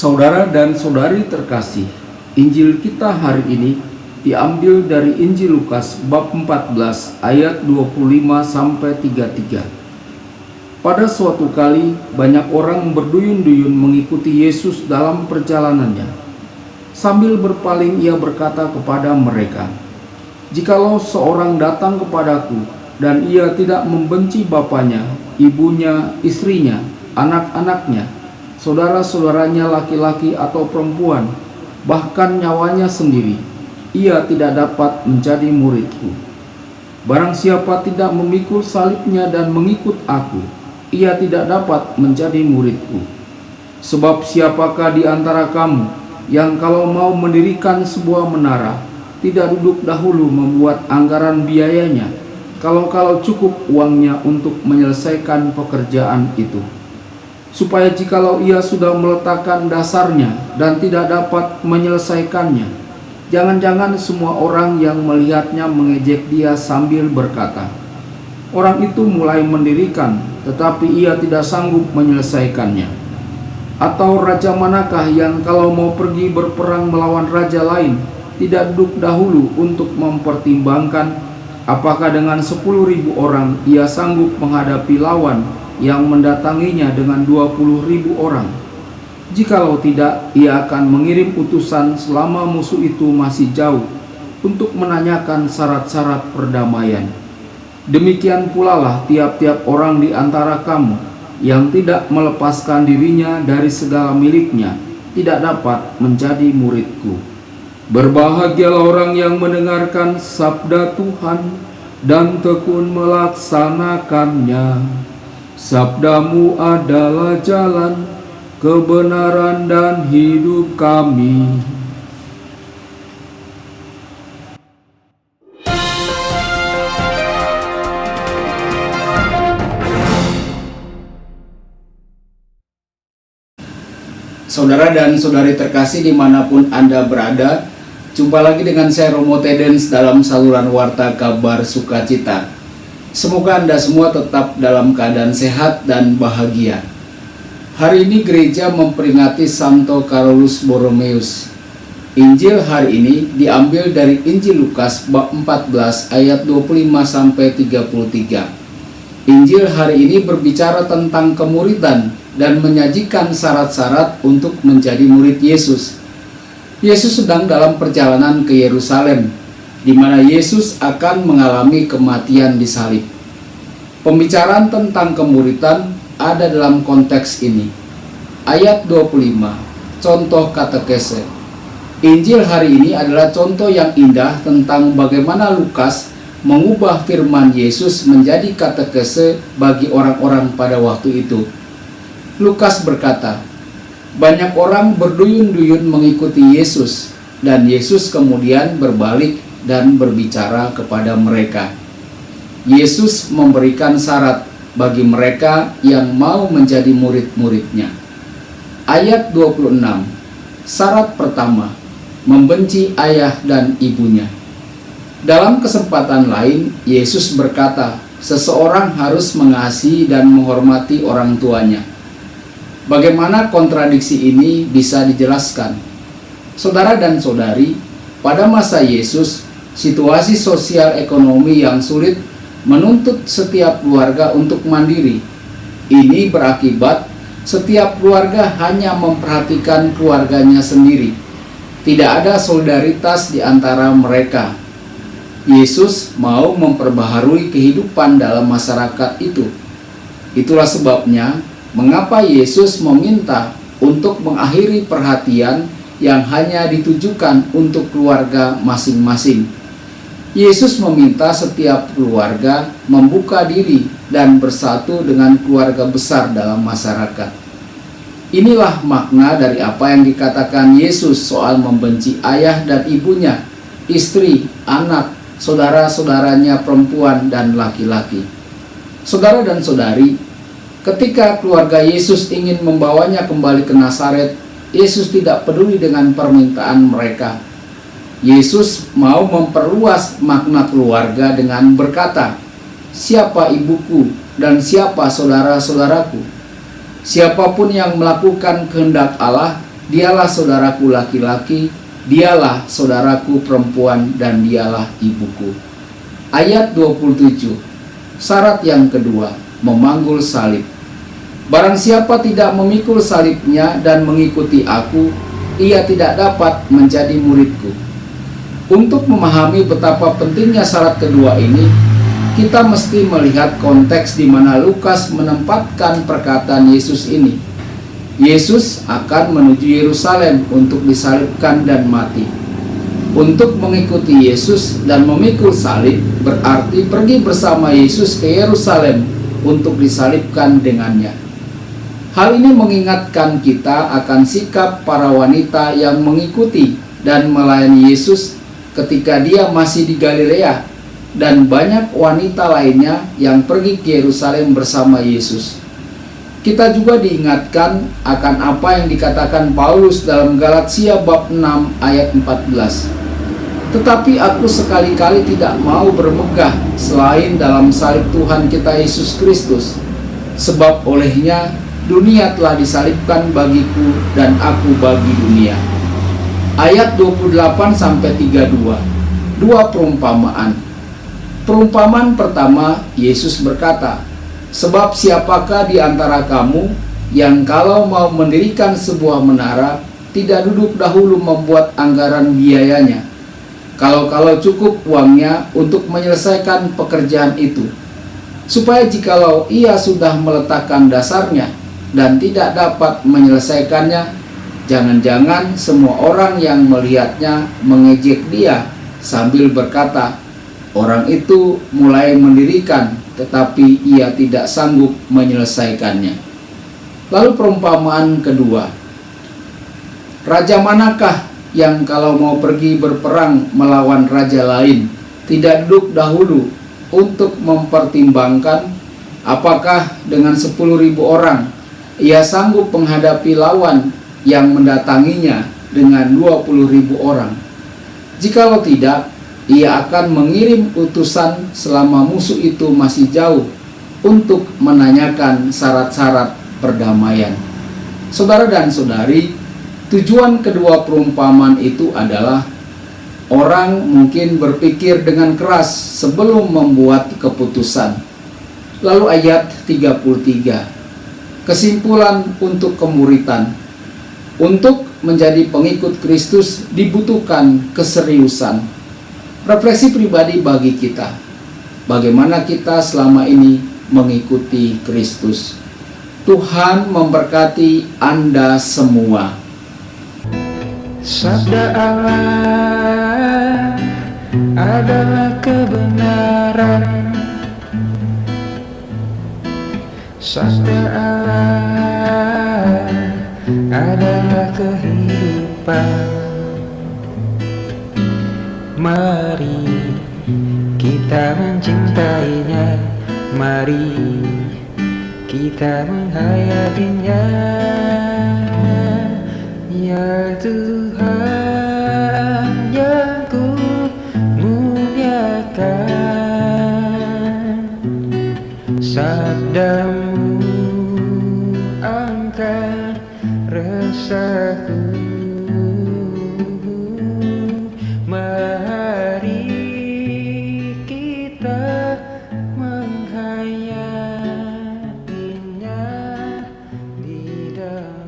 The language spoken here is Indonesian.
Saudara dan saudari terkasih, Injil kita hari ini diambil dari Injil Lukas bab 14 ayat 25 sampai 33. Pada suatu kali banyak orang berduyun-duyun mengikuti Yesus dalam perjalanannya. Sambil berpaling ia berkata kepada mereka, "Jikalau seorang datang kepadaku dan ia tidak membenci bapaknya, ibunya, istrinya, anak-anaknya, saudara-saudaranya laki-laki atau perempuan, bahkan nyawanya sendiri, ia tidak dapat menjadi muridku. Barang siapa tidak memikul salibnya dan mengikut aku, ia tidak dapat menjadi muridku. Sebab siapakah di antara kamu yang kalau mau mendirikan sebuah menara, tidak duduk dahulu membuat anggaran biayanya, kalau cukup uangnya untuk menyelesaikan pekerjaan itu? Supaya jikalau ia sudah meletakkan dasarnya dan tidak dapat menyelesaikannya, jangan-jangan semua orang yang melihatnya mengejek dia sambil berkata, 'Orang itu mulai mendirikan, tetapi ia tidak sanggup menyelesaikannya.' Atau raja manakah yang kalau mau pergi berperang melawan raja lain, tidak duduk dahulu untuk mempertimbangkan apakah dengan 10.000 orang ia sanggup menghadapi lawan yang mendatanginya dengan 20.000 orang? Jikalau tidak, ia akan mengirim utusan selama musuh itu masih jauh untuk menanyakan syarat-syarat perdamaian. Demikian pula lah tiap-tiap orang di antara kamu yang tidak melepaskan dirinya dari segala miliknya, tidak dapat menjadi muridku. Berbahagialah orang yang mendengarkan sabda Tuhan dan tekun melaksanakannya. Sabdamu adalah jalan, kebenaran dan hidup kami." Saudara dan saudari terkasih dimanapun Anda berada, jumpa lagi dengan saya Romo Tedens dalam saluran Warta Kabar Sukacita. Semoga Anda semua tetap dalam keadaan sehat dan bahagia. Hari ini gereja memperingati Santo Carolus Borromeus. Injil hari ini diambil dari Injil Lukas bab 14 ayat 25 sampai 33. Injil hari ini berbicara tentang kemuridan dan menyajikan syarat-syarat untuk menjadi murid Yesus. Yesus sedang dalam perjalanan ke Yerusalem, di mana Yesus akan mengalami kematian di salib. Pembicaraan tentang kemuridan ada dalam konteks ini. Ayat 25, contoh katekese. Injil hari ini adalah contoh yang indah tentang bagaimana Lukas mengubah firman Yesus menjadi katekese bagi orang-orang pada waktu itu. Lukas berkata, banyak orang berduyun-duyun mengikuti Yesus, dan Yesus kemudian berbalik dan berbicara kepada mereka. Yesus memberikan syarat bagi mereka yang mau menjadi murid-muridnya. Ayat 26, syarat pertama, membenci ayah dan ibunya. Dalam kesempatan lain, Yesus berkata, seseorang harus mengasihi dan menghormati orang tuanya. Bagaimana kontradiksi ini bisa dijelaskan? Saudara dan saudari, pada masa Yesus, situasi sosial ekonomi yang sulit menuntut setiap keluarga untuk mandiri. Ini berakibat setiap keluarga hanya memperhatikan keluarganya sendiri. Tidak ada solidaritas di antara mereka. Yesus mau memperbaharui kehidupan dalam masyarakat itu. Itulah sebabnya mengapa Yesus meminta untuk mengakhiri perhatian yang hanya ditujukan untuk keluarga masing-masing. Yesus meminta setiap keluarga membuka diri dan bersatu dengan keluarga besar dalam masyarakat. Inilah makna dari apa yang dikatakan Yesus soal membenci ayah dan ibunya, istri, anak, saudara-saudaranya perempuan dan laki-laki. Saudara dan saudari, ketika keluarga Yesus ingin membawanya kembali ke Nazaret, Yesus tidak peduli dengan permintaan mereka. Yesus mau memperluas makna keluarga dengan berkata, "Siapa ibuku dan siapa saudara-saudaraku? Siapapun yang melakukan kehendak Allah, dialah saudaraku laki-laki, dialah saudaraku perempuan, dan dialah ibuku. Ayat 27. Syarat yang kedua, memanggul salib. Barang siapa tidak memikul salibnya dan mengikuti aku, ia tidak dapat menjadi muridku. Untuk memahami betapa pentingnya syarat kedua ini, kita mesti melihat konteks di mana Lukas menempatkan perkataan Yesus ini. Yesus akan menuju Yerusalem untuk disalibkan dan mati. Untuk mengikuti Yesus dan memikul salib berarti pergi bersama Yesus ke Yerusalem untuk disalibkan dengannya. Hal ini mengingatkan kita akan sikap para wanita yang mengikuti dan melayani Yesus ketika dia masih di Galilea, dan banyak wanita lainnya yang pergi ke Yerusalem bersama Yesus. Kita juga diingatkan akan apa yang dikatakan Paulus dalam Galatia bab 6 ayat 14. Tetapi aku sekali-kali tidak mau bermegah selain dalam salib Tuhan kita Yesus Kristus, sebab olehnya dunia telah disalibkan bagiku dan aku bagi dunia. Ayat 28-32. Dua perumpamaan. Perumpamaan pertama, Yesus berkata, sebab siapakah di antara kamu yang kalau mau mendirikan sebuah menara tidak duduk dahulu membuat anggaran biayanya, kalau cukup uangnya untuk menyelesaikan pekerjaan itu, supaya jikalau ia sudah meletakkan dasarnya dan tidak dapat menyelesaikannya, jangan-jangan semua orang yang melihatnya mengejek dia sambil berkata, orang itu mulai mendirikan tetapi ia tidak sanggup menyelesaikannya. Lalu perumpamaan kedua, raja manakah yang kalau mau pergi berperang melawan raja lain tidak duduk dahulu untuk mempertimbangkan apakah dengan 10.000 orang ia sanggup menghadapi lawan yang mendatanginya dengan 20.000 orang? Jikalau tidak, ia akan mengirim utusan selama musuh itu masih jauh untuk menanyakan syarat-syarat perdamaian. Saudara dan saudari, tujuan kedua perumpamaan itu adalah orang mungkin berpikir dengan keras sebelum membuat keputusan. Lalu ayat 33, kesimpulan untuk kemuritan. Untuk menjadi pengikut Kristus dibutuhkan keseriusan. Refleksi pribadi bagi kita, bagaimana kita selama ini mengikuti Kristus. Tuhan memberkati Anda semua. Sabda Allah adalah kebenaran. Sabda Allah adalah kehidupan. Mari kita mencintainya, mari kita menghayatinya. Ya Tuhan yang ku muliakan, sabdamu angkat resahku. Mari kita menghayatinya di dalam